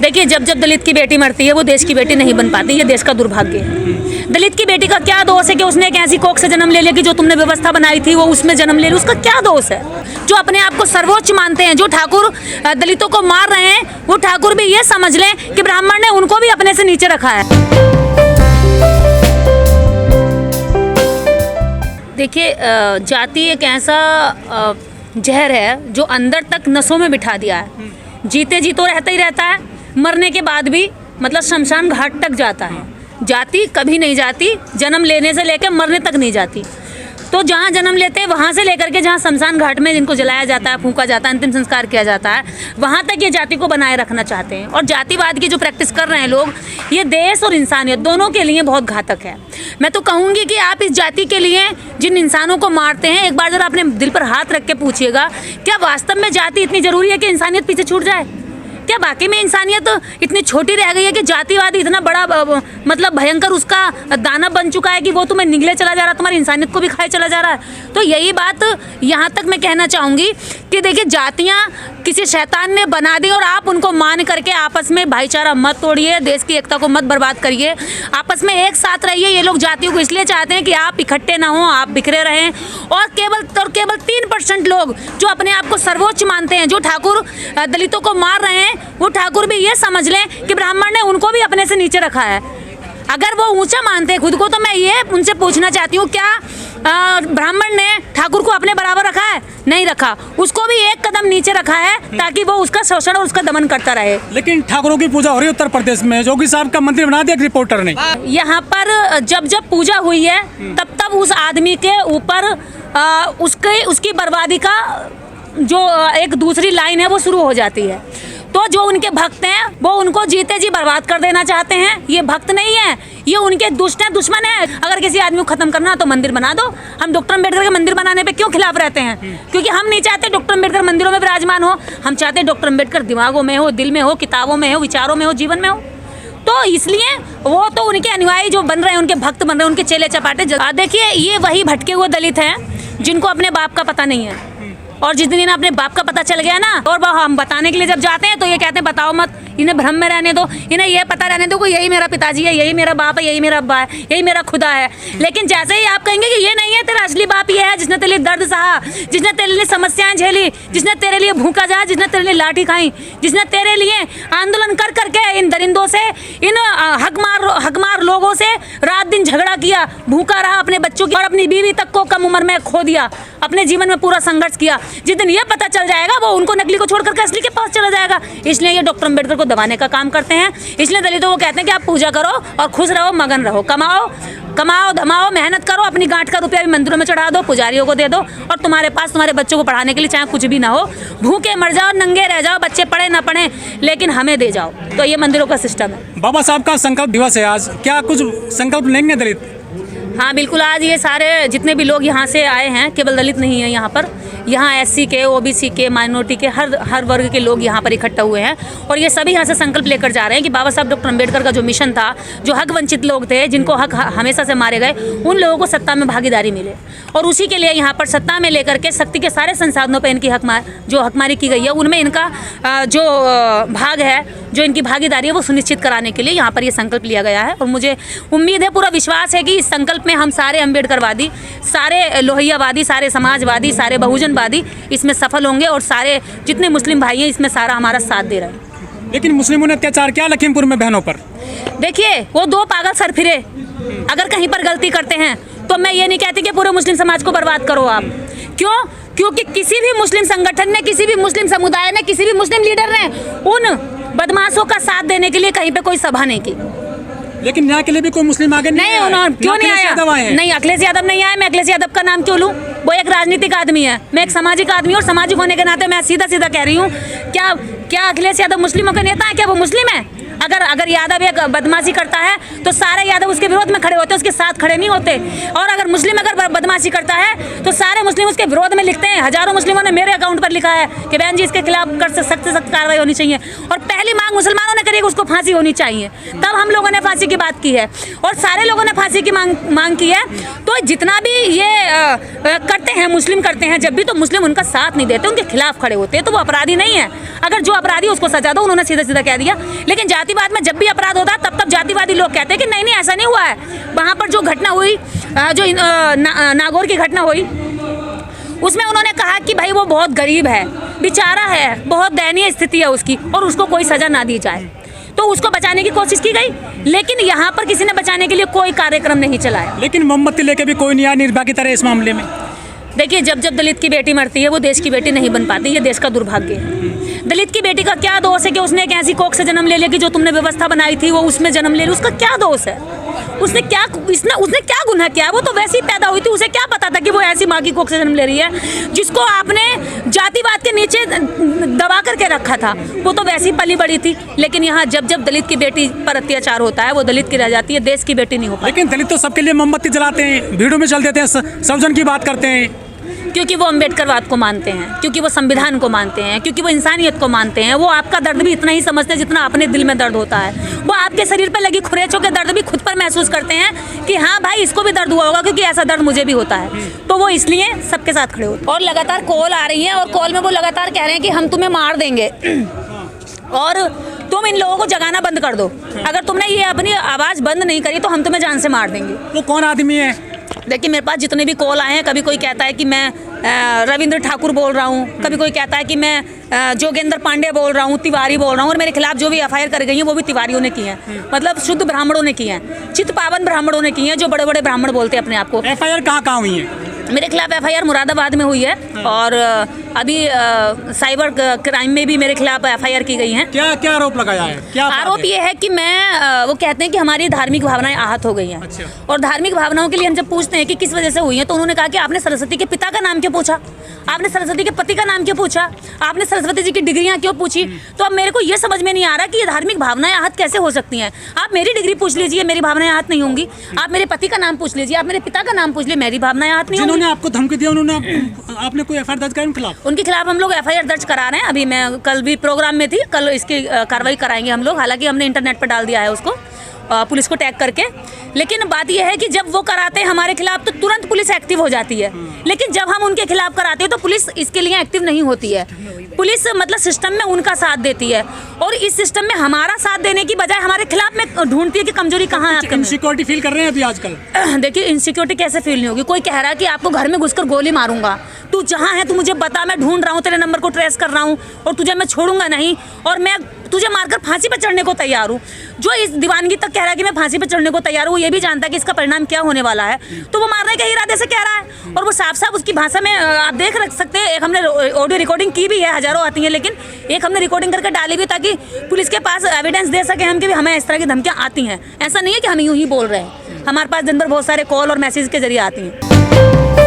देखिए, जब जब दलित की बेटी मरती है वो देश की बेटी नहीं बन पाती, ये देश का दुर्भाग्य है। दलित की बेटी का क्या दोष है कि उसने एक ऐसी कोख से जन्म ले लिया कि जो तुमने व्यवस्था बनाई थी वो उसमें जन्म ले ली, उसका क्या दोष है? जो अपने आप को सर्वोच्च मानते हैं, जो ठाकुर दलितों को मार रहे हैं, वो ठाकुर भी ये समझ लें कि ब्राह्मण ने उनको भी अपने से नीचे रखा है। देखिए, जाति एक ऐसा जहर है जो अंदर तक नसों में बिठा दिया है। जीते जी तो रहता ही रहता है, मरने के बाद भी मतलब शमशान घाट तक जाता है। जाति कभी नहीं जाती, जन्म लेने से लेकर मरने तक नहीं जाती। तो जहाँ जन्म लेते हैं वहाँ से लेकर के जहाँ शमशान घाट में जिनको जलाया जाता है, फूंका जाता है, अंतिम संस्कार किया जाता है, वहाँ तक ये जाति को बनाए रखना चाहते हैं। और जातिवाद की जो प्रैक्टिस कर रहे हैं लोग, ये देश और इंसानियत दोनों के लिए बहुत घातक है। मैं तो कहूँगी कि आप इस जाति के लिए जिन इंसानों को मारते हैं, एक बार जरा अपने दिल पर हाथ रख के पूछिएगा, क्या वास्तव में जाति इतनी ज़रूरी है कि इंसानियत पीछे छूट जाए? क्या बाकी में इंसानियत इतनी छोटी रह गई है कि जातिवाद इतना बड़ा मतलब भयंकर उसका दाना बन चुका है कि वो तुम्हें निगले चला जा रहा है, तुम्हारी इंसानियत को भी खाए चला जा रहा है? तो यही बात यहाँ तक मैं कहना चाहूँगी कि देखिए, जातियाँ किसी शैतान ने बना दी और आप उनको मान करके आपस में भाईचारा मत तोड़िए, देश की एकता को मत बर्बाद करिए, आपस में एक साथ रहिए। ये लोग जातियों को इसलिए चाहते हैं कि आप इकट्ठे ना हों, आप बिखरे रहें। और केवल 3% लोग जो अपने आप को सर्वोच्च मानते हैं, जो ठाकुर दलितों को मार रहे हैं, वो ठाकुर भी ये समझ लें कि ब्राह्मण ने उनको भी अपने से नीचे रखा है। अगर वो ऊंचा मानते हैं खुद को, तो मैं ये उनसे पूछना चाहती हूँ, क्या ब्राह्मण ने ठाकुर को अपने बराबर रखा है? नहीं रखा, उसको भी एक कदम नीचे रखा है ताकि वो उसका शोषण और उसका दमन करता रहे। लेकिन ठाकुरों की पूजा हो रही है उत्तर प्रदेश में, योगी साहब का मंत्री बना दिया रिपोर्टर ने। यहाँ पर जब जब पूजा हुई है तब तब उस आदमी के ऊपर उसकी बर्बादी का जो एक दूसरी लाइन है वो शुरू हो जाती है। तो जो उनके भक्त हैं वो उनको जीते जी बर्बाद कर देना चाहते हैं। ये भक्त नहीं है, ये उनके दुश्मन है। अगर किसी आदमी को खत्म करना तो मंदिर बना दो। हम डॉक्टर अम्बेडकर के मंदिर बनाने पे क्यों खिलाफ रहते हैं? क्योंकि हम नहीं चाहते डॉक्टर अम्बेडकर मंदिरों में विराजमान हो, हम चाहते हैं डॉक्टर अम्बेडकर दिमागों में हो, दिल में हो, किताबों में हो, विचारों में हो, जीवन में हो। तो इसलिए वो तो उनके अनुयायी जो बन रहे हैं, उनके भक्त बन रहे हैं, उनके चेले चपाटे। देखिए, ये वही भटके हुए दलित हैं जिनको अपने बाप का पता नहीं है। और जिस दिन इन्हें अपने बाप का पता चल गया ना, और वह हम बताने के लिए जब जाते हैं तो ये कहते हैं बताओ मत, इन्हें भ्रम में रहने दो, इन्हें ये पता रहने दो कि यही मेरा पिताजी है, यही मेरा बाप है, यही मेरा अब्बा है, यही मेरा खुदा है। लेकिन जैसे ही आप कहेंगे कि ये नहीं है, तेरा असली बाप ये है जिसने तेरे लिए दर्द सहा, जिसने तेरे लिए समस्याएं झेली, जिसने तेरे लिए भूखा जा, जिसने तेरे लिए लाठी खाई, जिसने तेरे लिए आंदोलन कर करके इन दरिंदों से, इन हकमार लोगों से रात दिन झगड़ा किया, भूखा रहा, अपने बच्चों की और अपनी बीवी तक को कम उम्र में खो दिया, अपने जीवन में पूरा संघर्ष किया। जिस दिन ये पता चल जाएगा वो उनको नकली को छोड़ करके असली के पास चला जाएगा। इसलिए ये डॉक्टर अम्बेडकर को दबाने का काम करते हैं। इसलिए दलितों को कहते हैं कि आप पूजा करो और खुश रहो, मगन रहो, कमाओ धमाओ, मेहनत करो, अपनी गांठ का रुपया भी मंदिरों में चढ़ा दो, पुजारियों को दे दो, और तुम्हारे पास तुम्हारे बच्चों को पढ़ाने के लिए चाहे कुछ भी ना हो, भूखे मर जाओ, नंगे रह जाओ, बच्चे पढ़े ना पढ़े, लेकिन हमें दे जाओ। तो ये मंदिरों का सिस्टम है। बाबा साहब का संकल्प दिवस है आज, क्या कुछ संकल्प लेंगे दलित? हाँ बिल्कुल, आज ये सारे जितने भी लोग यहाँ से आए हैं, केवल दलित नहीं है यहाँ पर, यहाँ SC के, OBC के, माइनॉरिटी के, हर वर्ग के लोग यहाँ पर इकट्ठा हुए हैं। और ये सभी यहाँ से संकल्प लेकर जा रहे हैं कि बाबा साहब डॉक्टर अम्बेडकर का जो मिशन था, जो हक वंचित लोग थे, जिनको हक हमेशा से मारे गए, उन लोगों को सत्ता में भागीदारी मिले। और उसी के लिए यहाँ पर सत्ता में लेकर के शक्ति के सारे संसाधनों पर इनकी हकमारी की गई है, उनमें इनका जो भाग है, जो इनकी भागीदारी है, वो सुनिश्चित कराने के लिए यहाँ पर ये संकल्प लिया गया है। और मुझे उम्मीद है, पूरा विश्वास है कि इस संकल्प में हम सारे अम्बेडकरवादी, सारे लोहियावादी, सारे समाजवादी, सारे बहुजनवादी इसमें सफल होंगे, और सारे जितने मुस्लिम भाई हैं इसमें सारा हमारा साथ दे रहे हैं। लेकिन मुस्लिमों ने अत्याचार किया लखीमपुर में बहनों पर। देखिए, वो दो पागल सरफिरे अगर कहीं पर गलती करते हैं तो मैं ये नहीं कहती कि पूरे मुस्लिम समाज को बर्बाद करो आप। क्यों? क्योंकि किसी भी मुस्लिम संगठन ने, किसी भी मुस्लिम समुदाय ने, किसी भी मुस्लिम लीडर ने उन बदमाशों का साथ देने के लिए कहीं पे कोई सभा नहीं की। लेकिन यहाँ के लिए भी कोई मुस्लिम आगे नहीं आया। क्यों नहीं आया? नहीं, अखिलेश यादव नहीं आया। मैं अखिलेश यादव का नाम क्यों लूँ? वो एक राजनीतिक आदमी है, मैं एक सामाजिक आदमी, और सामाजिक होने के नाते मैं सीधा कह रही हूँ, क्या अखिलेश यादव मुस्लिमों के नेता है? क्या वो मुस्लिम है? अगर यादव एक बदमाशी करता है तो सारे यादव उसके विरोध में खड़े होते हैं, उसके साथ खड़े नहीं होते। और अगर मुस्लिम अगर बदमाशी करता है तो सारे मुस्लिम उसके विरोध में लिखते हैं। हजारों मुस्लिमों ने मेरे अकाउंट पर लिखा है कि बहन जी इसके खिलाफ सख्त कार्रवाई होनी चाहिए। और पहली मांग मुसलमानों ने करी, उसको फांसी होनी चाहिए। तब हम लोगों ने फांसी की बात की है और सारे लोगों ने फांसी की मांग की है। तो जितना भी ये करते हैं, मुस्लिम करते हैं जब भी, तो मुस्लिम उनका साथ नहीं देते, उनके खिलाफ खड़े होते हैं। तो वो अपराधी नहीं है। अगर जो अपराधी उसको सजा दो, उन्होंने सीधा सीधा कह दिया। लेकिन जातिवाद में जब भी अपराध होता है तब जातिवादी लोग कहते हैं कि नहीं नहीं ऐसा नहीं हुआ है। वहाँ पर जो घटना हुई, जो नागौर की घटना हुई, उसमें उन्होंने कहा कि भाई वो बहुत गरीब है, बेचारा है, बहुत दयनीय स्थिति है उसकी, और उसको कोई सजा ना दी जाए। तो उसको बचाने की कोशिश की गई, लेकिन यहाँ पर किसी ने बचाने के लिए कोई कार्यक्रम नहीं चलाया। लेकिन मोमबत्ती लेके भी कोई न्याय निर्भया की तरह इस मामले में। देखिए, जब जब दलित की बेटी मरती है वो देश की बेटी नहीं बन पाती, ये देश का दुर्भाग्य है। दलित की बेटी का क्या दोष है कि उसने एक ऐसी कोख से जन्म ले लिया कि जो तुमने व्यवस्था बनाई थी वो उसमें जन्म ले लिया? उसका क्या दोष है? उसने क्या गुनाह किया? वो तो वैसे ही पैदा हुई थी, उसे क्या पता था कि वो ऐसी माँ की कोख से जन्म ले रही है जिसको आपने जातिवाद के नीचे दबा करके रखा था? वो तो वैसी पली बड़ी थी। लेकिन यहाँ जब जब दलित की बेटी पर अत्याचार होता है वो दलित की रह जाती है, देश की बेटी नहीं हो पाती। लेकिन दलित तो सबके लिए मोमबत्ती जलाते हैं, भीड़ों में चल देते हैं, सर्वजन की बात करते हैं, क्योंकि वो अम्बेडकरवाद को मानते हैं, क्योंकि वो संविधान को मानते हैं, क्योंकि वो इंसानियत को मानते हैं। वो आपका दर्द भी इतना ही समझते हैं जितना अपने दिल में दर्द होता है। वो आपके शरीर पर लगी खुरेचों के दर्द भी खुद पर महसूस करते हैं कि हाँ भाई इसको भी दर्द हुआ होगा, क्योंकि ऐसा दर्द मुझे भी होता है। तो वो इसलिए सबके साथ खड़े होते हैं। और लगातार कॉल आ रही है और कॉल में वो लगातार कह रहे हैं कि हम तुम्हें मार देंगे और तुम इन लोगों को जगाना बंद कर दो। अगर तुमने ये अपनी आवाज़ बंद नहीं करी तो हम तुम्हें जान से मार देंगे। वो कौन आदमी है? देखिए, मेरे पास जितने भी कॉल आए हैं, कभी कोई कहता है कि मैं रविंद्र ठाकुर बोल रहा हूँ, कभी कोई कहता है कि मैं जोगेंद्र पांडे बोल रहा हूँ, तिवारी बोल रहा हूँ। और मेरे खिलाफ जो भी एफआईआर कर गई हैं वो भी तिवारियों ने की हैं, मतलब शुद्ध ब्राह्मणों ने की हैं, चित्त पावन ब्राह्मणों ने की हैं, जो बड़े बड़े ब्राह्मण बोलते हैं अपने आप को। एफआईआर कहाँ हुई है? मेरे खिलाफ एफआईआर मुरादाबाद में हुई है और अभी साइबर क्राइम में भी मेरे खिलाफ एफआईआर की गई है। क्या क्या आरोप लगाया है? क्या आरोप ये है कि मैं वो कहते हैं कि हमारी धार्मिक भावनाएं आहत हो गई हैं। अच्छा। और धार्मिक भावनाओं के लिए हम जब पूछते हैं कि किस वजह से हुई है, तो उन्होंने कहा कि आपने सरस्वती के पिता का नाम क्यों पूछा, आपने सरस्वती के पति का नाम क्यों पूछा, आपने सरस्वती जी की डिग्रियां क्यों पूछी? तो अब मेरे को ये समझ में नहीं आ रहा कि ये धार्मिक भावनाएं आहत कैसे हो सकती हैं। आप मेरी डिग्री पूछ लीजिए, मेरी भावनाएं आहत नहीं होंगी। आप मेरे पति का नाम पूछ लीजिए, आप मेरे पिता का नाम पूछ लीजिए, मेरी भावनाएं आहत नहीं होंगी। जिन्होंने आपको धमकी दिया उन्होंने आपने कोई एफआईआर दर्ज करा उनके खिलाफ? हम लोग एफआईआर दर्ज करा रहे हैं। अभी मैं कल भी प्रोग्राम में थी, कल इसकी कार्रवाई कराएंगे हम लोग। हालांकि हमने इंटरनेट पर डाल दिया है उसको, पुलिस को टैग करके। लेकिन बात यह है कि जब वो कराते हैं हमारे खिलाफ तो तुरंत पुलिस एक्टिव हो जाती है, लेकिन जब हम उनके खिलाफ कराते हैं तो पुलिस इसके लिए एक्टिव नहीं होती है। पुलिस मतलब सिस्टम में उनका साथ देती है और इस सिस्टम में हमारा साथ देने की बजाय हमारे खिलाफ में ढूंढती है कि कमजोरी कहाँ है। इनसिक्योरिटी फील कर रहे हैं अभी आजकल? देखिए, इनसिक्योरिटी कैसे फील नहीं होगी? कोई कह रहा है कि आपको घर में घुसकर गोली मारूंगा, तू जहाँ है तू मुझे बता, मैं ढूंढ रहा हूँ, तेरे नंबर को ट्रेस कर रहा हूँ और तुझे मैं छोड़ूंगा नहीं, और मैं तुझे मारकर फांसी पर चढ़ने को तैयार हूँ। जो इस दीवानगी तक कह रहा है कि मैं फांसी पर चढ़ने को तैयार हूँ, ये भी जानता है कि इसका परिणाम क्या होने वाला है, तो वो मारने के इरादे से कह रहा है। और वो साफ साफ उसकी भाषा में आप देख रख सकते हैं। एक हमने ऑडियो रिकॉर्डिंग की भी है, हजारों आती है, लेकिन एक हमने रिकॉर्डिंग करके डाली भी ताकि पुलिस के पास एविडेंस दे सके हम कि हमें इस तरह की धमकियाँ आती हैं। ऐसा नहीं है कि हम यूँ ही बोल रहे हैं, हमारे पास दिन भर बहुत सारे कॉल और मैसेज के जरिए आती हैं।